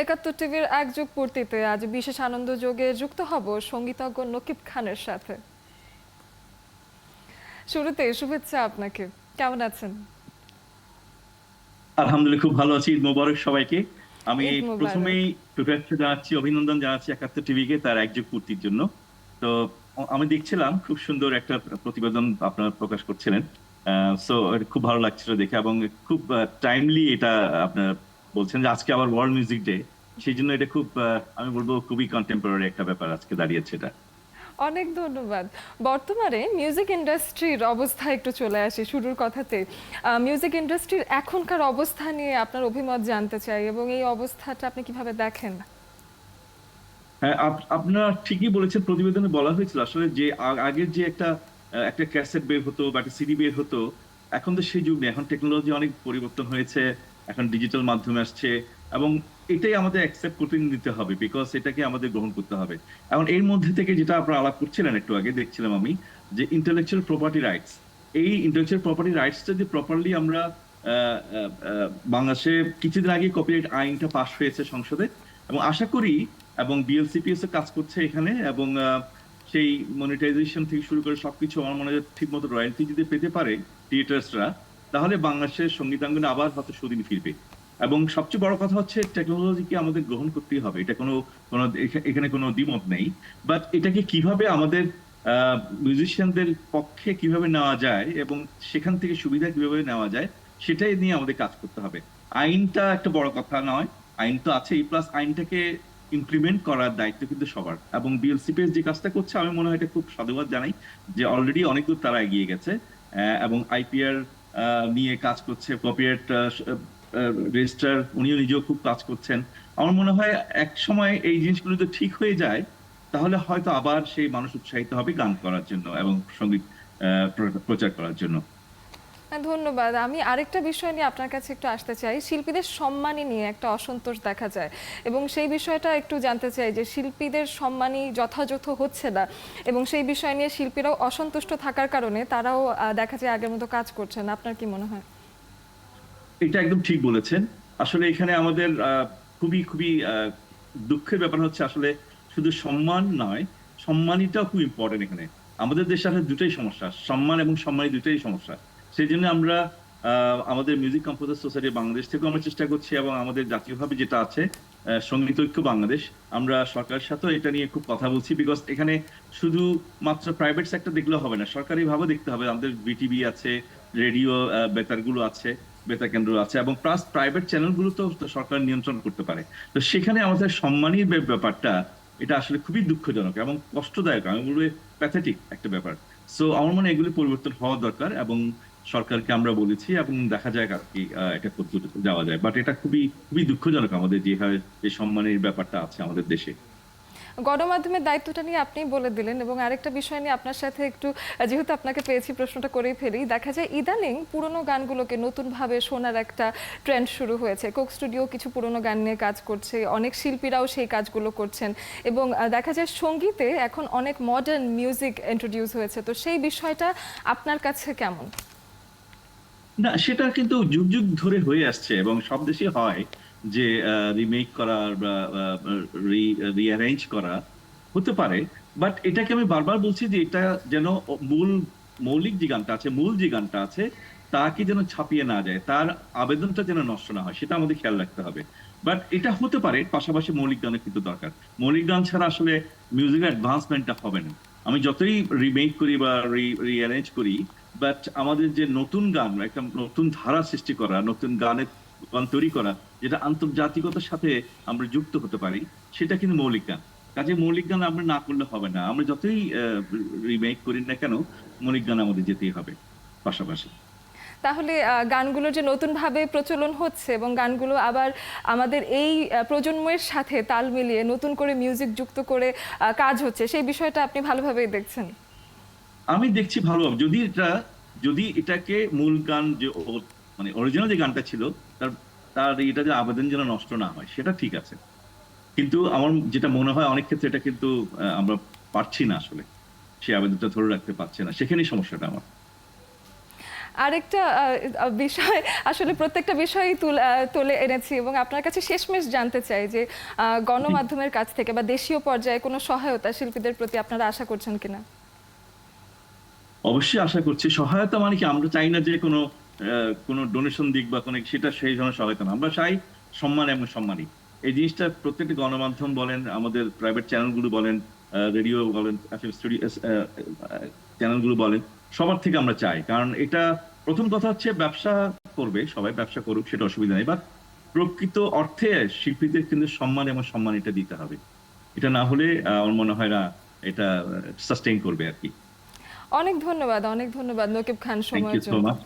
একাত্তর টিভির এক যুগ পূর্তিতে আজ বিশেষ আনন্দ যোগে যুক্ত হব সঙ্গীতজ্ঞ নকিব খানের সাথে। শুরুতে শুভেচ্ছা আপনাকে, কেমন আছেন? আলহামদুলিল্লাহ, খুব ভালো আছি। ঈদ মোবারক সবাইকে। আমি ঈদ মোবারক। প্রথমেই শুভেচ্ছা জানাচ্ছি, অভিনন্দন জানাচ্ছি একাত্তর টিভিকে তার একযুগ পূর্তির জন্য। তো আমি দেখছিলাম খুব সুন্দর একটা প্রতিবেদন আপনারা প্রকাশ করছিলেন। সো খুব ভালো লাগছিল দেখে, এবং খুব টাইমলি এটা আপনারা বলছেন যে আজকে আবার ওয়ার্ল্ড মিউজিক ডে। সেই জন্য এটা খুব আমি বলবো খুবই কন্টেম্পোরারি একটা ব্যাপার আজকে দাঁড়িয়েছে এটা। অনেক ধন্যবাদ। বর্তমানে মিউজিক ইন্ডাস্ট্রির অবস্থা একটু চলে আসি শুরুর কথাতে। মিউজিক ইন্ডাস্ট্রির এখনকার অবস্থা নিয়ে আপনার অভিমত জানতে চাই, এবং এই অবস্থাটা আপনি কিভাবে দেখেন? হ্যাঁ, আপনার ঠিকই বলেছেন। প্রতিবেদনে বলা হয়েছিল আসলে যে আগের যে একটা একটা ক্যাসেট বের হতো বা একটা সিডি বের হতো, এখন তো সেই যুগ নেই। এখন টেকনোলজি অনেক পরিবর্তন হয়েছে, এখন ডিজিটাল মাধ্যমে আসছে, এবং এটাই আমাদের অ্যাকসেপ্ট করতে নিতে হবে, বিকজ এটাকে আমাদের গ্রহণ করতে হবে। এখন এর মধ্যে থেকে যেটা আপনারা আলাপ করছিলেন একটু আগে, দেখছিলাম আমি যে ইন্টেলেকচুয়াল প্রপার্টি রাইটস, এই ইন্টেলেকচুয়াল প্রপার্টি রাইটস যদি প্রপারলি আমরা বাংলাদেশে কিছুদিন আগে কপিরাইট আইনটা পাশ হয়েছে সংসদে, এবং আশা করি, এবং বিএলসিপিএস এ কাজ করছে এখানে, এবং সেই মনিটাইজেশন থেকে শুরু করে সবকিছু আমার মনে হয় ঠিক মতো রয়্যালটি যদি পেতে পারে থিয়েটার্সরা, তাহলে বাংলাদেশের সঙ্গীতাঙ্গনে আবার হয়তো সুদিন ফিরবে। এবং সবচেয়ে বড় কথা হচ্ছে টেকনোলজিকে আমাদের গ্রহণ করতেই হবে, এটা কোনো কোনো এখানে কোনো দ্বিমত নেই। বাট এটাকে কিভাবে আমাদের মিউজিশিয়ানদের পক্ষে কিভাবে নেওয়া যায় এবং সেখান থেকে সুবিধা কিভাবে নেওয়া যায়, সেটাই নিয়ে আমাদের কাজ করতে হবে। আইনটা একটা বড় কথা নয়, আইন তো আছেই, প্লাস আইনটাকে ইমপ্লিমেন্ট করার দায়িত্ব কিন্তু সবার। এবং বিএলসিপিএস যে কাজটা করছে, আমি মনে হয় এটা খুব সাধুবাদ জানাই, যে অলরেডি অনেক দূর তারা এগিয়ে গেছে। এবং আইপিআর নিয়ে কাজ করছে, কপিরাইট রেজিস্ট্রার উনিও নিজেও খুব কাজ করছেন। আমার মনে হয় এক সময় এই জিনিসগুলো যদি ঠিক হয়ে যায়, তাহলে হয়তো আবার সেই মানুষ উৎসাহিত হবে গান করার জন্য এবং সঙ্গীত প্রচার করার জন্য। হ্যাঁ, ধন্যবাদ। আমি আরেকটা বিষয় নিয়ে আপনার কাছে একটু আসতে চাই। শিল্পীদের সম্মানী নিয়ে একটা অসন্তোষ দেখা যায়, এবং সেই বিষয়টা একটু জানতে চাই যে শিল্পীদের সম্মানী যথাযথ হচ্ছে না, এবং সেই বিষয় নিয়ে শিল্পীরাও অসন্তুষ্ট থাকার কারণে তারাও দেখা যায় আগের মতো কাজ করছে না। আপনার কি মনে হয়? এটা একদম ঠিক বলেছেন। আসলে এখানে আমাদের খুবই খুবই দুঃখের ব্যাপার হচ্ছে, আসলে শুধু সম্মান নয়, সম্মানিটাও খুব ইম্পর্টেন্ট এখানে। আমাদের দেশে আসলে দুটাই সমস্যা, সম্মান এবং সম্মানী দুটাই সমস্যা। সেই জন্য আমরা আমাদের মিউজিক কম্পোজার সোসাইটি বাংলাদেশ থেকেও আমরা চেষ্টা করছি, এবং আমাদের জাতীয়ভাবে যেটা আছে সঙ্গীত ঐক্য বাংলাদেশ, আমরা সরকারের সাথেও এটা নিয়ে খুব কথা বলছি। বিকজ এখানে শুধু মাত্র প্রাইভেট সেক্টর দেখলেও হবে না, সরকারি ভাবে দেখতে হবে। আমাদের বিটিভি আছে, রেডিও বেতারগুলো আছে, বেতার কেন্দ্র আছে, এবং প্লাস প্রাইভেট চ্যানেলগুলো তো সরকার নিয়ন্ত্রণ করতে পারে। তো সেখানে আমাদের সম্মানীর ব্যাপারটা, এটা আসলে খুবই দুঃখজনক এবং কষ্টদায়ক, আমি বলবো প্যাথেটিক একটা ব্যাপার। সো আমার মনে হয় এগুলি পরিবর্তন হওয়া দরকার, এবং সরকারকে আমরা বলেছি, এবং দেখা যায় আর কি এটা করতে যাওয়া যায়। বাট এটা খুবই খুবই দুঃখজনক আমাদের যেভাবে এই সম্মানের ব্যাপারটা আছে আমাদের দেশে। গণমাধ্যমের দায়িত্বটা নিয়ে আপনি বলে দিলেন, এবং আরেকটা বিষয় নিয়ে আপনার সাথে একটু, যেহেতু আপনাকে পেয়েছি, প্রশ্নটা করেই ফেলি। দেখা যায় ইদানিং পুরনো গানগুলোকে নতুনভাবে শোনার একটা ট্রেন্ড শুরু হয়েছে। কোক স্টুডিও কিছু পুরনো গান নিয়ে কাজ করছে, অনেক শিল্পীরাও সেই কাজগুলো করছেন, এবং দেখা যায় সঙ্গীতে এখন অনেক মডার্ন মিউজিক ইন্ট্রোডিউস হয়েছে। তো সেই বিষয়টা আপনার কাছে কেমন? না, সেটা কিন্তু যুগ যুগ ধরে হয়ে আসছে, এবং সব দেশে হয় যে রিমেক করা বা রিঅ্যারেঞ্জ করা হতে পারে। বাট এটাকে আমি বারবার বলছি যে এটা যেন মূল মৌলিক যে গানটা আছে, মূল যে গানটা আছে, তাকে যেন ছাপিয়ে না যায়, তার আবেদনটা যেন নষ্ট না হয়, সেটা আমাদের খেয়াল রাখতে হবে। বাট এটা হতে পারে, পাশাপাশি মৌলিক গানের কিন্তু দরকার। মৌলিক গান ছাড়া আসলে মিউজিকের অ্যাডভান্সমেন্টটা হবে না। আমি যতই রিমেক করি বা রিঅ্যারেঞ্জ করি, বাট আমাদের যে নতুন গান, একটা নতুন ধারা সৃষ্টি করা, নতুন গানের গান তৈরি করা, যেটা আন্তর্জাতিকতার সাথে আমরা যুক্ত হতে পারি, সেটা কিন্তু মৌলিক গান। কাজে মৌলিক গান আমরা না করলে হবে না। আমরা যতই রিমেক করি না কেন, মৌলিক গান আমাদের যেতেই হবে পাশাপাশি। তাহলে গানগুলো যে নতুনভাবে প্রচলন হচ্ছে, এবং গানগুলো আবার আমাদের এই প্রজন্মের সাথে তাল মিলিয়ে নতুন করে মিউজিক যুক্ত করে কাজ হচ্ছে, সেই বিষয়টা আপনি ভালোভাবেই দেখছেন? আমি দেখছি ভালোভাবে, যদি এটাকে মূল গান যে মানে অরিজিনাল যে গানটা ছিল, তার তার এটা যে আবেদন যেন নষ্ট না হয়, সেটা ঠিক আছে। কিন্তু আমার যেটা মনে হয়, অনেক ক্ষেত্রে এটা কিন্তু আমরা পারছি না আসলে, সেই আবেদনটা ধরে রাখতে পারছে না, সেখানেই সমস্যাটা আমার। আরেকটা বিষয়, আসলে প্রত্যেকটা বিষয়ই তুলে এনেছি এবং আপনার কাছে শেষমেশ জানতে চাই যে গণমাধ্যমের কাছ থেকে বা দেশীয় পর্যায়ে কোনো সহায়তা শিল্পীদের প্রতি আপনারা আশা করছেন কিনা? অবশ্যই আশা করছি। সহায়তা মানে কি, আমরা চাই না যে কোনো ডোনেশন দিক বা কোনো সেটা সেই ধরনের সহায়তা না। আমরা চাই সম্মান এবং সম্মানই। এই জিনিসটা প্রত্যেকটা গণমাধ্যম বলেন, আমাদের প্রাইভেট চ্যানেলগুলো বলেন, রেডিও বলেন, এফএম স্টুডিও চ্যানেলগুলো বলেন, সবার থেকে আমরা চাই। কারণ এটা প্রথম কথা হচ্ছে, ব্যবসা করবে সবাই, ব্যবসা করুক, সেটা অসুবিধা নেই, বাট প্রকৃত অর্থে শিল্পীদের কিন্তু সম্মান এবং সম্মান এটা দিতে হবে। এটা না হলে আমার মনে হয় না এটা সাস্টেইন করবে আর কি। অনেক ধন্যবাদ নকিব খান থ্যাংক ইউ সময়ের সো জন্য। মাচ।